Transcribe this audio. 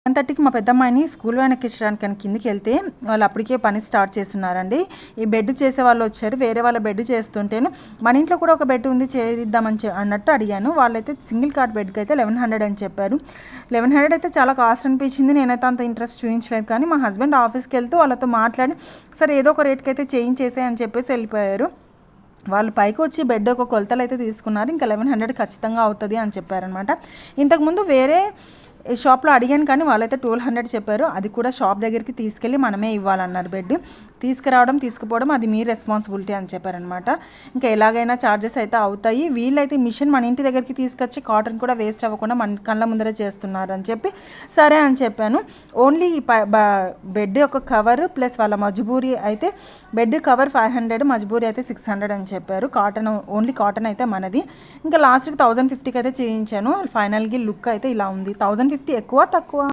10:30కి మా పెద్దమ్మాయిని school van ఎక్కించడానికి కిందికి వెళ్తే వాళ్ళు అప్పటికే పని స్టార్ట్ చేస్తున్నారండి. ఈ బెడ్ చేసే వాళ్ళు వచ్చారు. వేరే వాళ్ళ బెడ్ చేస్తుంటేను మన ఇంట్లో కూడా ఒక బెడ్ ఉంది చేద్దామని అన్నట్టు అడిగాను. వాళ్ళైతే సింగిల్ కాట్ బెడ్కి అయితే 1100 అని చెప్పారు. 1100 అయితే చాలా కాస్ట్ అనిపించింది. నేనైతే అంత ఇంట్రెస్ట్ చూపించలేదు. కానీ మా హస్బెండ్ ఆఫీస్కి వెళ్తూ వాళ్ళతో మాట్లాడి సరే ఏదో ఒక రేట్కి అయితే చేయించేసే అని చెప్పేసి వెళ్ళిపోయారు. వాళ్ళు పైకి వచ్చి బెడ్ ఒక కొలతలు అయితే తీసుకున్నారు. ఇంకా 1100 ఖచ్చితంగా అవుతుంది అని చెప్పారనమాట. ఇంతకుముందు వేరే షాప్లో అడిగాను కానీ వాళ్ళైతే 1200 చెప్పారు. అది కూడా షాప్ దగ్గరికి తీసుకెళ్ళి మనమే ఇవ్వాలన్నారు. బెడ్ తీసుకురావడం తీసుకుపోవడం అది మీ రెస్పాన్సిబిలిటీ అని చెప్పారనమాట. ఇంకా ఎలాగైనా ఛార్జెస్ అయితే అవుతాయి. వీళ్ళైతే మిషన్ మన ఇంటి దగ్గరికి తీసుకొచ్చి కాటన్ కూడా వేస్ట్ అవ్వకుండా మన కళ్ళ ముందరే చేస్తున్నారు అని చెప్పి సరే అని చెప్పాను. ఓన్లీ బెడ్ ఒక కవర్ ప్లస్ వాళ్ళ మజ్బూరి అయితే బెడ్ కవర్ 500, మజ్బూరి అయితే 600 అని చెప్పారు. కాటన్ ఓన్లీ కాటన్ అయితే మనది. ఇంకా లాస్ట్కి 1050కి అయితే చేయించాను. ఫైనల్గా లుక్ అయితే ఇలా ఉంది. 1050 ఎక్కువ తక్కువ?